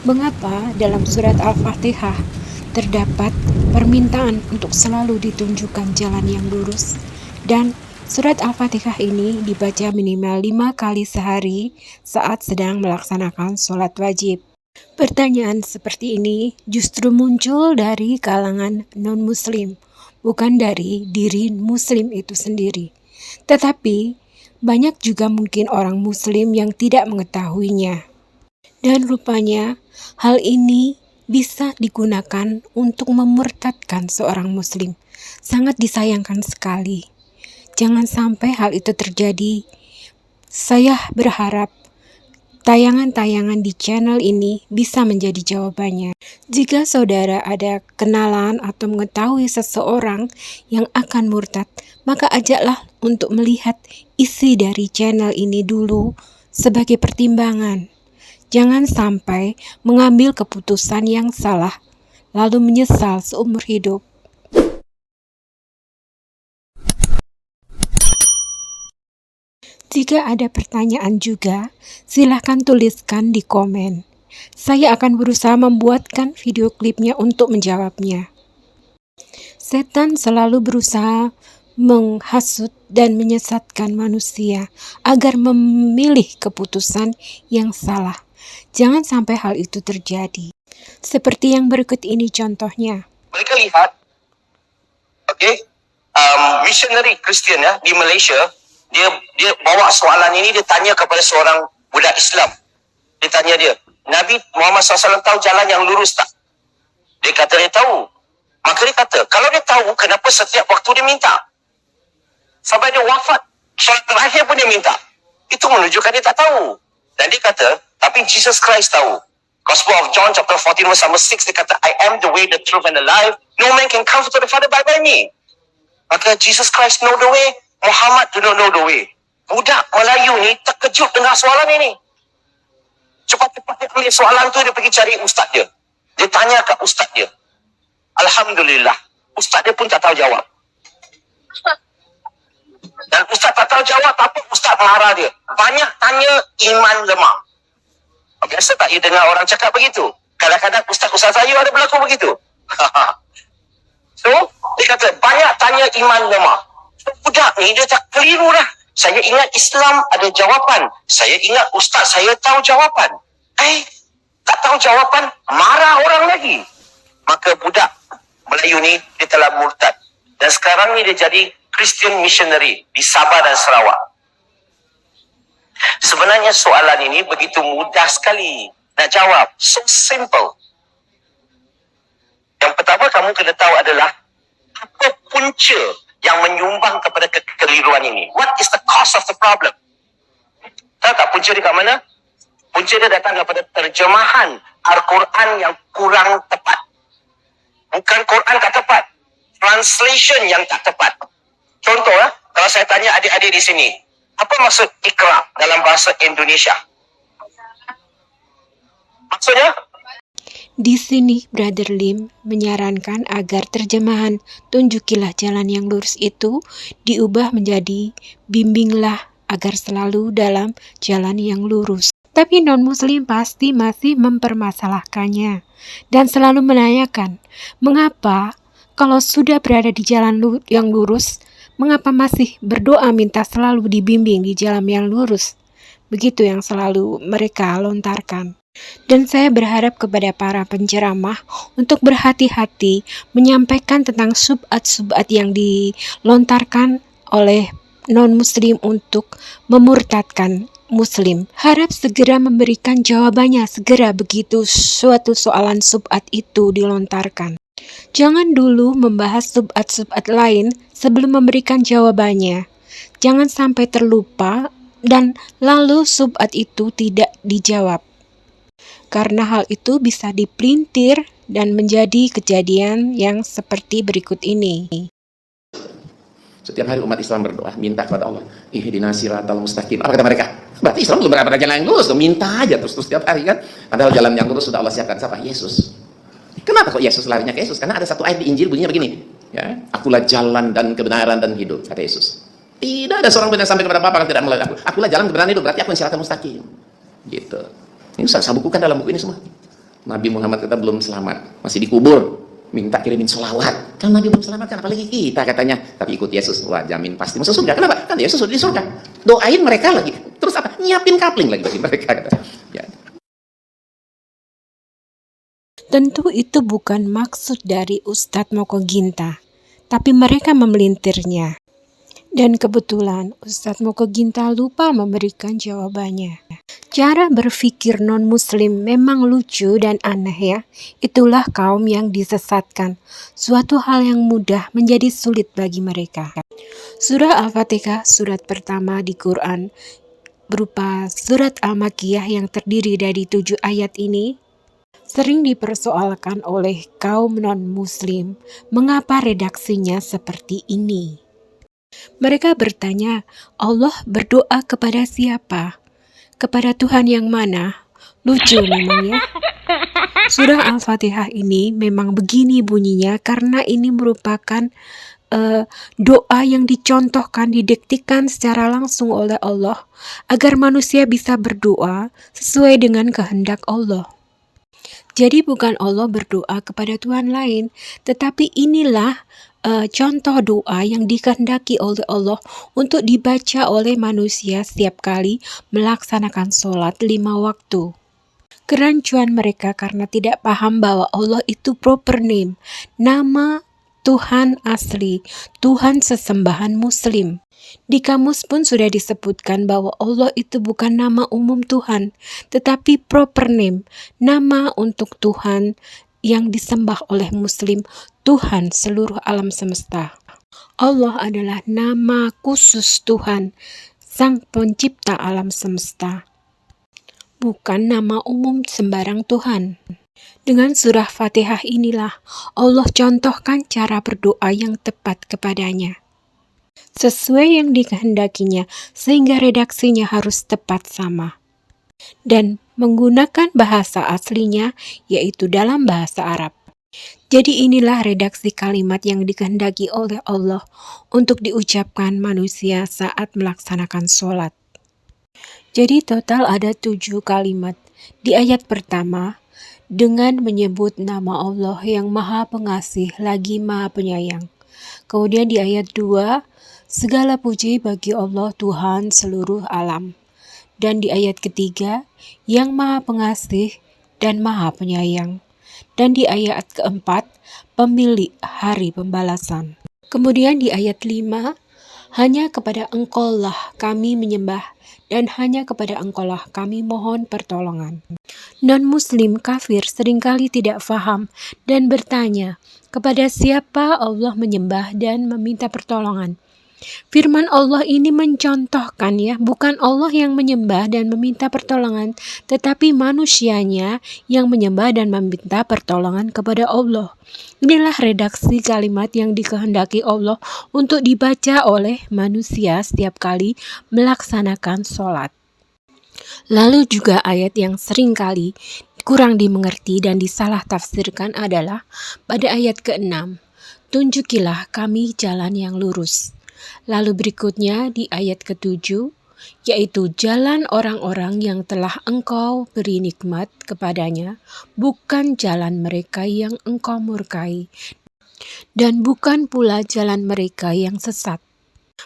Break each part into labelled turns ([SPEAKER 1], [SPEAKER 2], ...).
[SPEAKER 1] Mengapa dalam surat Al-Fatihah terdapat permintaan untuk selalu ditunjukkan jalan yang lurus, dan surat Al-Fatihah ini dibaca minimal 5 kali sehari saat sedang melaksanakan sholat wajib? Pertanyaan seperti ini justru muncul dari kalangan non-muslim, bukan dari diri muslim itu sendiri. Tetapi banyak juga mungkin orang muslim yang tidak mengetahuinya. Dan rupanya hal ini bisa digunakan untuk memurtadkan seorang muslim. Sangat disayangkan sekali. Jangan sampai hal itu terjadi. Saya berharap tayangan-tayangan di channel ini bisa menjadi jawabannya. Jika saudara ada kenalan atau mengetahui seseorang yang akan murtad, maka ajaklah untuk melihat isi dari channel ini dulu sebagai pertimbangan. Jangan sampai mengambil keputusan yang salah, lalu menyesal seumur hidup. Jika ada pertanyaan juga, silahkan tuliskan di komen. Saya akan berusaha membuatkan video klipnya untuk menjawabnya. Setan selalu berusaha menghasut dan menyesatkan manusia agar memilih keputusan yang salah. Jangan sampai hal itu terjadi. Seperti yang berikut ini contohnya.
[SPEAKER 2] Mereka lihat, missionary Kristian di Malaysia, dia bawa soalan ini, dia tanya kepada seorang budak Islam. Dia tanya dia, Nabi Muhammad SAW tahu jalan yang lurus tak? Dia kata dia tahu. Maka dia kata, kalau dia tahu, kenapa setiap waktu dia minta? Sampai dia wafat, solat terakhir pun dia minta. Itu menunjukkan dia tak tahu. Dan dia kata, tapi Jesus Christ tahu. Gospel of John chapter 14 verse 6, dia kata, I am the way, the truth and the life. No man can come to the Father by me. Maka Jesus Christ know the way, Muhammad do not know the way. Budak Melayu ni terkejut dengar soalan ini. Cepat-cepat dia ambil soalan tu, dia pergi cari ustaz dia. Dia tanya kat ustaz dia. Alhamdulillah, ustaz dia pun tak tahu jawab. Dan ustaz tak tahu jawab, tapi ustaz marah dia. Banyak tanya, iman lemah. Biasa tak you dengar orang cakap begitu? Kadang-kadang ustaz-ustaz saya ada berlaku begitu. So, dia kata, banyak tanya, iman lemah. So, budak ni dia tak keliru dah. Saya ingat Islam ada jawapan. Saya ingat ustaz saya tahu jawapan. Tak tahu jawapan, marah orang lagi. Maka budak Melayu ni, dia telah murtad. Dan sekarang ni dia jadi Christian missionary di Sabah dan Sarawak. Sebenarnya soalan ini begitu mudah sekali nak jawab. So simple. Yang pertama kamu kena tahu adalah apa punca yang menyumbang kepada kekeliruan ini. What is the cause of the problem? Tahu tak punca dia kat mana? Punca dia datang daripada terjemahan Al-Quran yang kurang tepat. Bukan Quran tak tepat. Translation yang tak tepat. Contoh, kalau saya tanya adik-adik di sini, apa maksud Iqra dalam bahasa Indonesia? Maksudnya?
[SPEAKER 1] Di sini Brother Lim menyarankan agar terjemahan tunjukilah jalan yang lurus itu diubah menjadi bimbinglah agar selalu dalam jalan yang lurus. Tapi non-muslim pasti masih mempermasalahkannya dan selalu menanyakan, mengapa kalau sudah berada di jalan yang lurus, mengapa masih berdoa minta selalu dibimbing di jalan yang lurus? Begitu yang selalu mereka lontarkan. Dan saya berharap kepada para penceramah untuk berhati-hati menyampaikan tentang subhat-subhat yang dilontarkan oleh non-muslim untuk memurtadkan muslim. Harap segera memberikan jawabannya segera begitu suatu soalan subhat itu dilontarkan. Jangan dulu membahas subhat-subhat lain sebelum memberikan jawabannya. Jangan sampai terlupa dan lalu subhat itu tidak dijawab. Karena hal itu bisa dipelintir dan menjadi kejadian yang seperti berikut ini.
[SPEAKER 3] Setiap hari umat Islam berdoa, minta kepada Allah, ihdinas siratal mustaqim. Apa kata mereka? Berarti Islam belum berada jalan yang lurus, minta aja terus setiap hari kan. Padahal jalan yang lurus sudah Allah siapkan. Siapa? Yesus. Kenapa kok Yesus larinya ke Yesus? Karena ada satu ayat di Injil bunyinya begini, ya, akulah jalan dan kebenaran dan hidup, kata Yesus. Tidak ada seorang pun yang sampai kepada Bapa kalau tidak melalui aku. Akulah jalan kebenaran hidup, berarti aku yang siratal mustaqim. Gitu. Ini saya bukukan dalam buku ini semua. Nabi Muhammad kita belum selamat, masih dikubur, minta kirimin sholawat. Kan Nabi belum selamat kan, apalagi kita katanya. Tapi ikut Yesus, wah jamin pasti masuk surga. Kenapa? Kan Yesus sudah di surga. Doain mereka lagi. Terus apa? Nyiapin kapling lagi bagi mereka. Kata. Ya.
[SPEAKER 1] Tentu itu bukan maksud dari Ustadz Moko Ginta, tapi mereka memelintirnya. Dan kebetulan Ustadz Moko Ginta lupa memberikan jawabannya. Cara berpikir non-muslim memang lucu dan aneh ya. Itulah kaum yang disesatkan. Suatu hal yang mudah menjadi sulit bagi mereka. Surah Al-Fatihah, surat pertama di Quran, berupa surat Al-Makkiyah yang terdiri dari 7 ayat ini, sering dipersoalkan oleh kaum non-muslim mengapa redaksinya seperti ini. Mereka bertanya, Allah berdoa kepada siapa? Kepada Tuhan yang mana? Lucu memang ya. Surah Al-Fatihah ini memang begini bunyinya karena ini merupakan doa yang dicontohkan, didiktikan secara langsung oleh Allah agar manusia bisa berdoa sesuai dengan kehendak Allah. Jadi bukan Allah berdoa kepada Tuhan lain, tetapi inilah contoh doa yang dikehendaki oleh Allah untuk dibaca oleh manusia setiap kali melaksanakan sholat 5 waktu. Kerancuan mereka karena tidak paham bahwa Allah itu proper name, nama Tuhan asli, Tuhan sesembahan Muslim. Di kamus pun sudah disebutkan bahwa Allah itu bukan nama umum Tuhan, tetapi proper name, nama untuk Tuhan yang disembah oleh Muslim, Tuhan seluruh alam semesta. Allah adalah nama khusus Tuhan, Sang Pencipta alam semesta, bukan nama umum sembarang Tuhan. Dengan surah Fatihah inilah Allah contohkan cara berdoa yang tepat kepadanya, sesuai yang dikehendakinya, sehingga redaksinya harus tepat sama. Dan menggunakan bahasa aslinya, yaitu dalam bahasa Arab. Jadi inilah redaksi kalimat yang dikehendaki oleh Allah untuk diucapkan manusia saat melaksanakan sholat. Jadi total ada 7 kalimat. Di ayat pertama, dengan menyebut nama Allah yang Maha Pengasih lagi Maha Penyayang. Kemudian di ayat 2, segala puji bagi Allah Tuhan seluruh alam. Dan di ayat ketiga, yang Maha Pengasih dan Maha Penyayang. Dan di ayat keempat, pemilik hari pembalasan. Kemudian di ayat 5, hanya kepada Engkaulah kami menyembah dan hanya kepada Engkaulah kami mohon pertolongan. Non-muslim kafir seringkali tidak faham dan bertanya, kepada siapa Allah menyembah dan meminta pertolongan? Firman Allah ini mencontohkan ya, bukan Allah yang menyembah dan meminta pertolongan, tetapi manusianya yang menyembah dan meminta pertolongan kepada Allah. Inilah redaksi kalimat yang dikehendaki Allah untuk dibaca oleh manusia setiap kali melaksanakan sholat. Lalu juga ayat yang sering kali kurang dimengerti dan disalah tafsirkan adalah pada ayat ke-6, tunjukilah kami jalan yang lurus. Lalu berikutnya di ayat ke-7, yaitu jalan orang-orang yang telah Engkau beri nikmat kepadanya, bukan jalan mereka yang Engkau murkai, dan bukan pula jalan mereka yang sesat.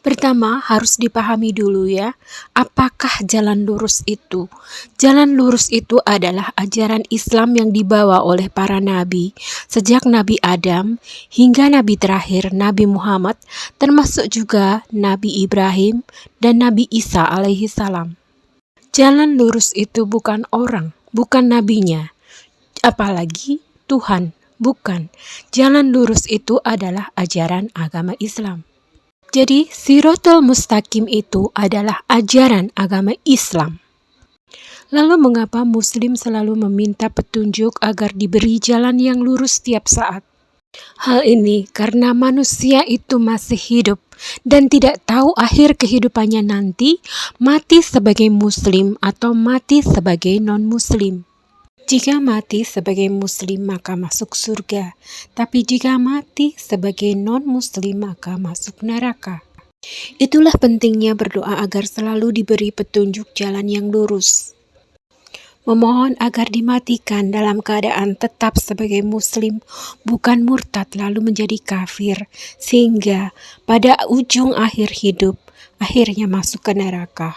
[SPEAKER 1] Pertama harus dipahami dulu ya, apakah jalan lurus itu? Jalan lurus itu adalah ajaran Islam yang dibawa oleh para nabi, sejak Nabi Adam hingga Nabi terakhir Nabi Muhammad, termasuk juga Nabi Ibrahim dan Nabi Isa alaihi salam. Jalan lurus itu bukan orang, bukan nabinya, apalagi Tuhan, bukan. Jalan lurus itu adalah ajaran agama Islam. Jadi, Siratul Mustaqim itu adalah ajaran agama Islam. Lalu mengapa Muslim selalu meminta petunjuk agar diberi jalan yang lurus setiap saat? Hal ini karena manusia itu masih hidup dan tidak tahu akhir kehidupannya nanti, mati sebagai Muslim atau mati sebagai non-Muslim. Jika mati sebagai Muslim maka masuk surga, tapi jika mati sebagai non-Muslim maka masuk neraka. Itulah pentingnya berdoa agar selalu diberi petunjuk jalan yang lurus. memohon agar dimatikan dalam keadaan tetap sebagai muslim, bukan murtad lalu menjadi kafir, sehingga pada ujung akhir hidup akhirnya masuk ke neraka.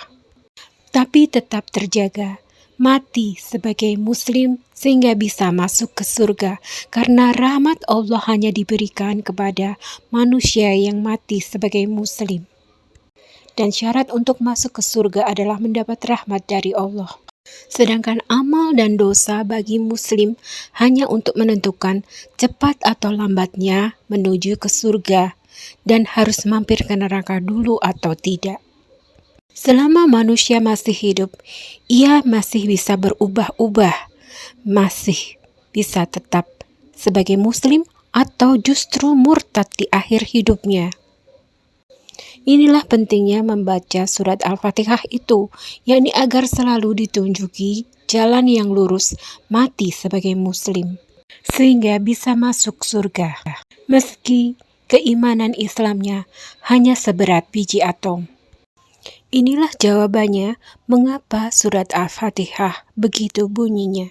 [SPEAKER 1] Tapi tetap terjaga, mati sebagai muslim sehingga bisa masuk ke surga, karena rahmat Allah hanya diberikan kepada manusia yang mati sebagai muslim. Dan syarat untuk masuk ke surga adalah mendapat rahmat dari Allah. Sedangkan amal dan dosa bagi muslim hanya untuk menentukan cepat atau lambatnya menuju ke surga dan harus mampir ke neraka dulu atau tidak. Selama manusia masih hidup, ia masih bisa berubah-ubah, masih bisa tetap sebagai muslim atau justru murtad di akhir hidupnya. Inilah pentingnya membaca surat Al-Fatihah itu, yakni agar selalu ditunjuki jalan yang lurus mati sebagai muslim, sehingga bisa masuk surga, meski keimanan Islamnya hanya seberat biji atom. Inilah jawabannya mengapa surat Al-Fatihah begitu bunyinya.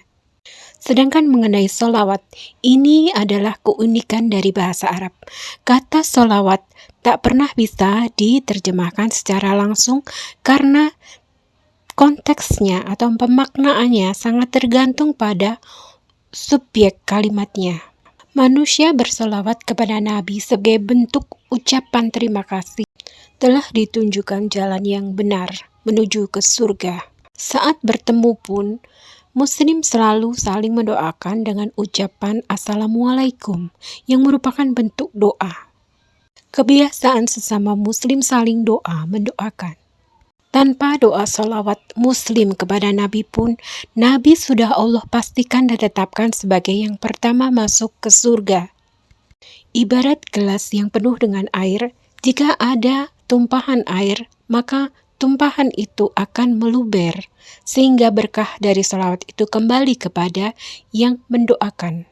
[SPEAKER 1] Sedangkan mengenai solawat, ini adalah keunikan dari bahasa Arab. Kata solawat tak pernah bisa diterjemahkan secara langsung karena konteksnya atau pemaknaannya sangat tergantung pada subjek kalimatnya. Manusia bersolawat kepada Nabi sebagai bentuk ucapan terima kasih telah ditunjukkan jalan yang benar menuju ke surga. Saat bertemu pun, Muslim selalu saling mendoakan dengan ucapan Assalamualaikum yang merupakan bentuk doa. Kebiasaan sesama Muslim saling doa mendoakan. Tanpa doa salawat Muslim kepada Nabi pun, Nabi sudah Allah pastikan dan tetapkan sebagai yang pertama masuk ke surga. Ibarat gelas yang penuh dengan air, jika ada tumpahan air, maka tumpahan itu akan meluber, sehingga berkah dari salawat itu kembali kepada yang mendoakan.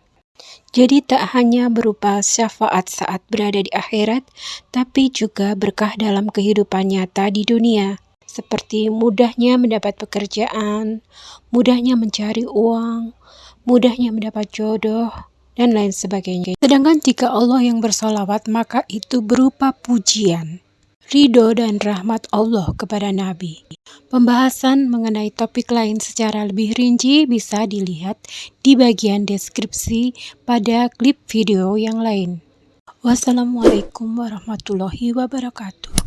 [SPEAKER 1] Jadi tak hanya berupa syafaat saat berada di akhirat, tapi juga berkah dalam kehidupan nyata di dunia, seperti mudahnya mendapat pekerjaan, mudahnya mencari uang, mudahnya mendapat jodoh, dan lain sebagainya. Sedangkan jika Allah yang bersolawat, maka itu berupa pujian, ridho dan rahmat Allah kepada Nabi. Pembahasan mengenai topik lain secara lebih rinci bisa dilihat di bagian deskripsi pada klip video yang lain. Wassalamualaikum warahmatullahi wabarakatuh.